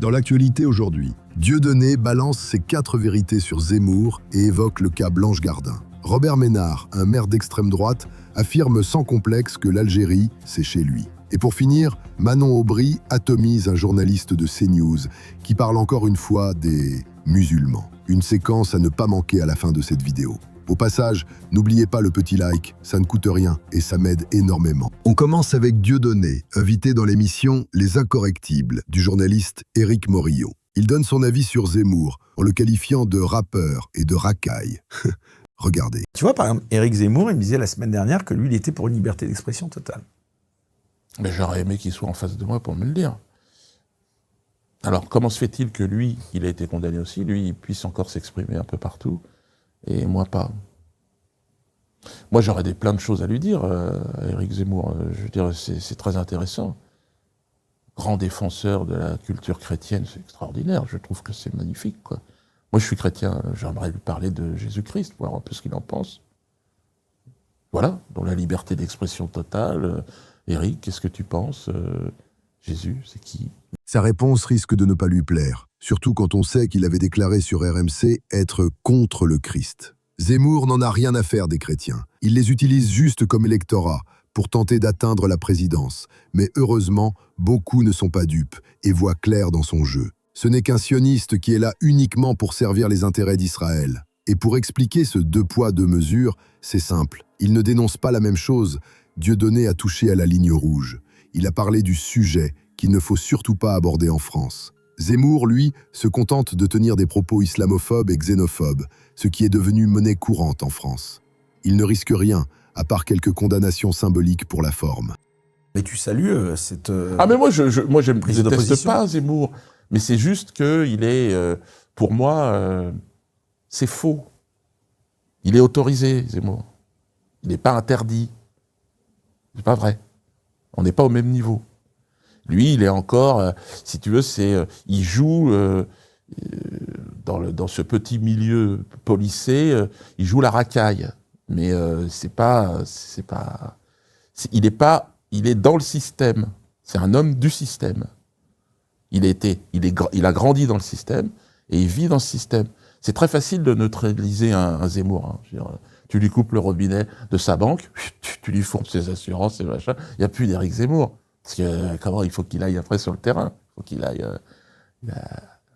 Dans l'actualité aujourd'hui, Dieudonné balance ses 4 vérités sur Zemmour et évoque le cas Blanche Gardin. Robert Ménard, un maire d'extrême droite, affirme sans complexe que l'Algérie, c'est chez lui. Et pour finir, Manon Aubry atomise un journaliste de CNews qui parle encore une fois des musulmans. Une séquence à ne pas manquer à la fin de cette vidéo. Au passage, n'oubliez pas le petit like, ça ne coûte rien et ça m'aide énormément. On commence avec Dieudonné, invité dans l'émission Les Incorrectibles du journaliste Éric Morillo. Il donne son avis sur Zemmour en le qualifiant de rappeur et de racaille. Regardez. Tu vois, par exemple, Éric Zemmour, il me disait la semaine dernière que lui, il était pour une liberté d'expression totale. Mais j'aurais aimé qu'il soit en face de moi pour me le dire. Alors, comment se fait-il que lui, il a été condamné aussi, lui, il puisse encore s'exprimer un peu partout, et moi pas? Moi, j'aurais plein de choses à lui dire, à Éric Zemmour. Je veux dire, c'est très intéressant. Grand défenseur de la culture chrétienne, c'est extraordinaire. Je trouve que c'est magnifique, quoi. Moi, je suis chrétien, j'aimerais lui parler de Jésus-Christ, voir un peu ce qu'il en pense. Voilà, dans la liberté d'expression totale. Éric, qu'est-ce que tu penses? Jésus, c'est qui? Sa réponse risque de ne pas lui plaire, surtout quand on sait qu'il avait déclaré sur RMC être contre le Christ. Zemmour n'en a rien à faire des chrétiens. Il les utilise juste comme électorat pour tenter d'atteindre la présidence. Mais heureusement, beaucoup ne sont pas dupes et voient clair dans son jeu. Ce n'est qu'un sioniste qui est là uniquement pour servir les intérêts d'Israël. Et pour expliquer ce 2 poids 2 mesures, c'est simple. Il ne dénonce pas la même chose. Dieudonné a touché à la ligne rouge. Il a parlé du sujet qu'il ne faut surtout pas aborder en France. Zemmour, lui, se contente de tenir des propos islamophobes et xénophobes, ce qui est devenu monnaie courante en France. Il ne risque rien, à part quelques condamnations symboliques pour la forme. Mais tu salues cette Ah mais moi, je ne prise déteste d'opposition. pas Zemmour, mais c'est juste qu'il est, pour moi, c'est faux. Il est autorisé, Zemmour. Il n'est pas interdit. C'est pas vrai. On n'est pas au même niveau. Lui, il est encore, si tu veux, il joue dans ce petit milieu policé, il joue la racaille. Mais il est dans le système. C'est un homme du système. Il a grandi dans le système et il vit dans ce système. C'est très facile de neutraliser un Zemmour. Hein. Je veux dire, tu lui coupes le robinet de sa banque, tu lui fourbes ses assurances et machin. Il n'y a plus d'Éric Zemmour. Parce que comment il faut qu'il aille après sur le terrain. Il faut qu'il aille.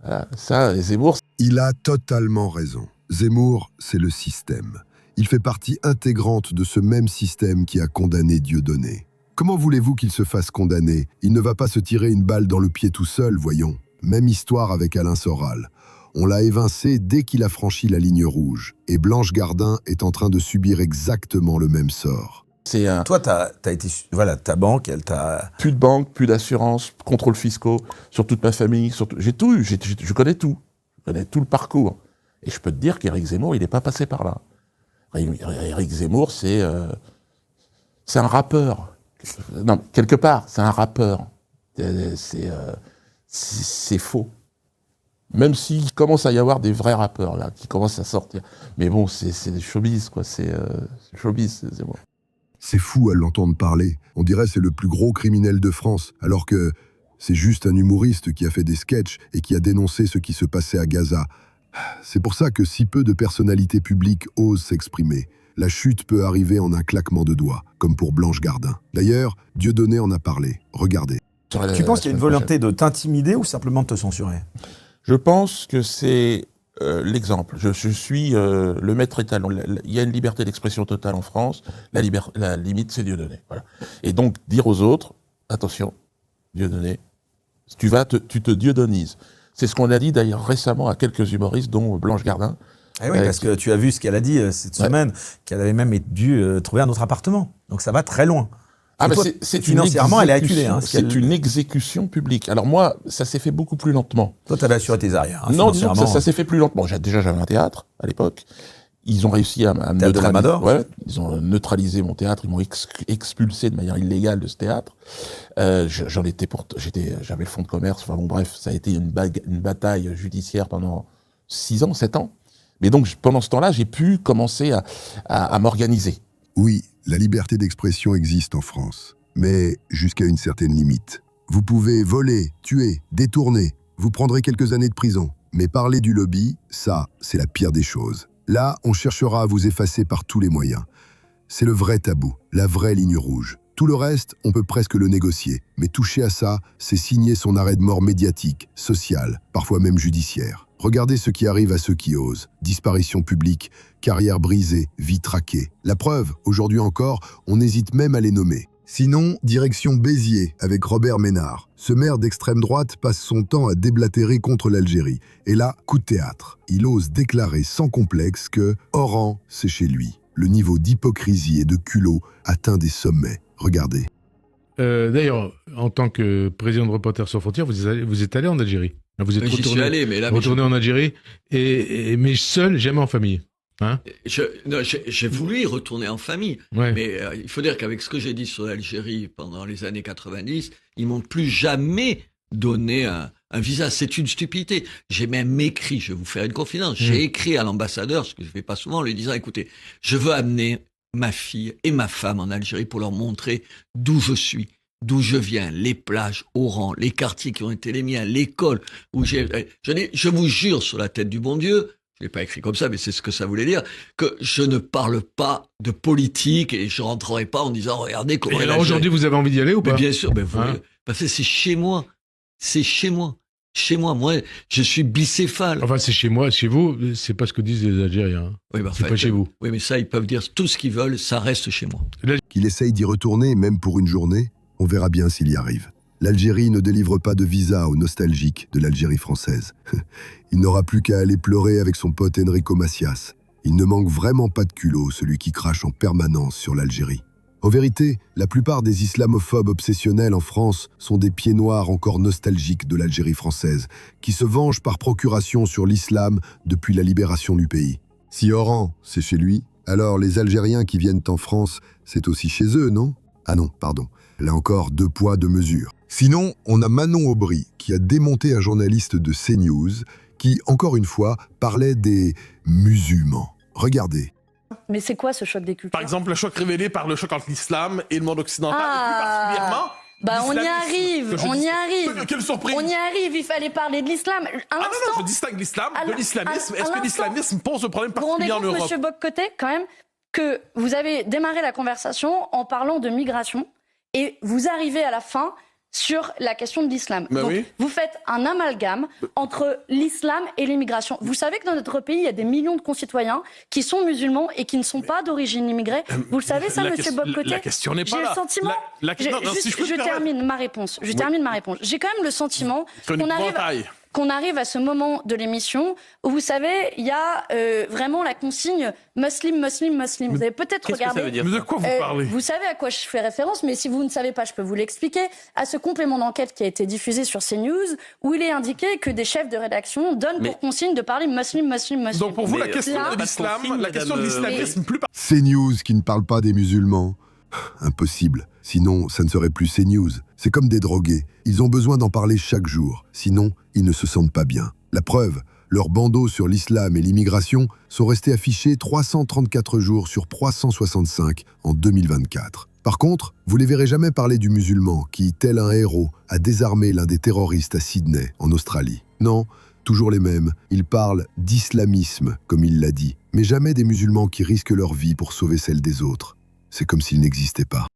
Voilà. Ça, Zemmour. Il a totalement raison. Zemmour, c'est le système. Il fait partie intégrante de ce même système qui a condamné Dieudonné. Comment voulez-vous qu'il se fasse condamner? Il ne va pas se tirer une balle dans le pied tout seul, voyons. Même histoire avec Alain Soral. On l'a évincé dès qu'il a franchi la ligne rouge. Et Blanche Gardin est en train de subir exactement le même sort. Toi, t'as été, voilà, ta banque, elle t'a... Plus de banque, plus d'assurance, contrôles fiscaux, sur toute ma famille, j'ai tout eu, je connais tout. Je connais tout le parcours. Et je peux te dire qu'Éric Zemmour, il n'est pas passé par là. Éric Zemmour, c'est un rappeur. Non, quelque part, c'est un rappeur. C'est faux. Même s'il commence à y avoir des vrais rappeurs, là, qui commencent à sortir. Mais bon, c'est des showbiz, quoi. C'est showbiz, Zemmour. C'est fou à l'entendre parler. On dirait que c'est le plus gros criminel de France, alors que c'est juste un humoriste qui a fait des sketchs et qui a dénoncé ce qui se passait à Gaza. C'est pour ça que si peu de personnalités publiques osent s'exprimer. La chute peut arriver en un claquement de doigts, comme pour Blanche Gardin. D'ailleurs, Dieudonné en a parlé. Regardez. Tu penses qu'il y a une volonté de t'intimider ou simplement de te censurer? Je pense que c'est l'exemple. Je suis le maître étalon. Il y a une liberté d'expression totale en France. La limite, c'est Dieudonné. Voilà. Et donc, dire aux autres, attention, Dieudonné, tu te dieudonnises. C'est ce qu'on a dit d'ailleurs récemment à quelques humoristes, dont Blanche Gardin. Eh oui, parce que tu as vu ce qu'elle a dit cette semaine, qu'elle avait même dû trouver un autre appartement. Donc ça va très loin. Ah, toi, financièrement, elle est acculée. Hein, c'est une exécution publique. Alors moi, ça s'est fait beaucoup plus lentement. Toi, tu avais assuré tes arrières. Hein, non, disons que ça s'est fait plus lentement. Déjà, j'avais un théâtre à l'époque. Ils ont réussi à me neutraliser. Ouais, ils ont neutralisé mon théâtre. Ils m'ont expulsé de manière illégale de ce théâtre. J'avais le fonds de commerce. Enfin bon, bref, ça a été une bataille judiciaire pendant 6 ans, 7 ans. Mais donc, pendant ce temps-là, j'ai pu commencer à m'organiser. Oui, la liberté d'expression existe en France, mais jusqu'à une certaine limite. Vous pouvez voler, tuer, détourner, vous prendrez quelques années de prison. Mais parler du lobby, ça, c'est la pire des choses. Là, on cherchera à vous effacer par tous les moyens. C'est le vrai tabou, la vraie ligne rouge. Tout le reste, on peut presque le négocier. Mais toucher à ça, c'est signer son arrêt de mort médiatique, social, parfois même judiciaire. Regardez ce qui arrive à ceux qui osent. Disparition publique, carrière brisée, vie traquée. La preuve, aujourd'hui encore, on hésite même à les nommer. Sinon, direction Béziers avec Robert Ménard. Ce maire d'extrême droite passe son temps à déblatérer contre l'Algérie. Et là, coup de théâtre. Il ose déclarer sans complexe que Oran, c'est chez lui. Le niveau d'hypocrisie et de culot atteint des sommets. Regardez. D'ailleurs, en tant que président de Reporters sans frontières, vous êtes allé en Algérie. Vous êtes J'y suis allé, mais là... retourné en Algérie, mais seul, jamais en famille. Hein? J'ai voulu y retourner en famille, Ouais. mais il faut dire qu'avec ce que j'ai dit sur l'Algérie pendant les années 90, ils m'ont plus jamais donné un visa. C'est une stupidité. J'ai même écrit, je vais vous faire une confidence, j'ai écrit à l'ambassadeur, ce que je fais pas souvent, en lui disant, écoutez, je veux amener ma fille et ma femme en Algérie pour leur montrer d'où je suis, d'où je viens, les plages, Oran, les quartiers qui ont été les miens, l'école où je vous jure sur la tête du bon Dieu, je l'ai pas écrit comme ça, mais c'est ce que ça voulait dire, que je ne parle pas de politique et je rentrerai pas en disant, regardez comment... Et alors aujourd'hui, vous avez envie d'y aller ou pas? Mais bien sûr, mais parce que c'est chez moi. C'est chez moi. Chez moi, je suis bicéphale. Enfin, c'est chez moi, chez vous, c'est pas ce que disent les Algériens. Oui, bah, c'est pas chez vous. Oui, mais ça, ils peuvent dire tout ce qu'ils veulent, ça reste chez moi. Qu'il essaye d'y retourner, même pour une journée, on verra bien s'il y arrive. L'Algérie ne délivre pas de visa aux nostalgiques de l'Algérie française. Il n'aura plus qu'à aller pleurer avec son pote Enrico Macias. Il ne manque vraiment pas de culot, celui qui crache en permanence sur l'Algérie. En vérité, la plupart des islamophobes obsessionnels en France sont des pieds noirs encore nostalgiques de l'Algérie française, qui se vengent par procuration sur l'islam depuis la libération du pays. Si Oran, c'est chez lui, alors les Algériens qui viennent en France, c'est aussi chez eux, non? Ah non, pardon. Là encore, 2 poids, 2 mesures. Sinon, on a Manon Aubry, qui a démonté un journaliste de CNews, qui, encore une fois, parlait des musulmans. Regardez. Mais c'est quoi ce choc des cultures? Par exemple, le choc révélé par le choc entre l'islam et le monde occidental, et plus particulièrement... Bah on y arrive, on y arrive. Quelle surprise! On y arrive, il fallait parler de l'islam. Non, je distingue l'islam de l'islamisme. Est-ce que l'islamisme pose un problème Vous vous rendez particulier en compte, Europe? monsieur Boccoté, quand même, que vous avez démarré la conversation en parlant de migration et vous arrivez à la fin sur la question de l'islam. Ben Donc, oui. vous faites un amalgame entre l'islam et l'immigration. Vous savez que dans notre pays, il y a des millions de concitoyens qui sont musulmans et qui ne sont pas d'origine immigrée. Vous le savez, ça, monsieur Boccoté? La question n'est pas J'ai là. le sentiment... Je termine ma réponse. Je termine ma réponse. J'ai quand même le sentiment qu'on arrive à ce moment de l'émission où, vous savez, il y a vraiment la consigne muslim. Vous avez peut-être regardé... Mais de quoi vous parlez? Vous savez à quoi je fais référence, mais si vous ne savez pas, je peux vous l'expliquer. À ce complément d'enquête qui a été diffusé sur CNews, où il est indiqué que des chefs de rédaction donnent pour consigne de parler muslim. Donc pour vous, la question de l'islam, la question de l'islamisme, plus CNews qui ne parle pas des musulmans. Impossible. Sinon, ça ne serait plus CNews. C'est comme des drogués. Ils ont besoin d'en parler chaque jour. Sinon, ils ne se sentent pas bien. La preuve, leurs bandeaux sur l'islam et l'immigration sont restés affichés 334 jours sur 365 en 2024. Par contre, vous les verrez jamais parler du musulman qui, tel un héros, a désarmé l'un des terroristes à Sydney, en Australie. Non, toujours les mêmes. Ils parlent d'islamisme, comme il l'a dit, mais jamais des musulmans qui risquent leur vie pour sauver celle des autres. C'est comme s'ils n'existaient pas.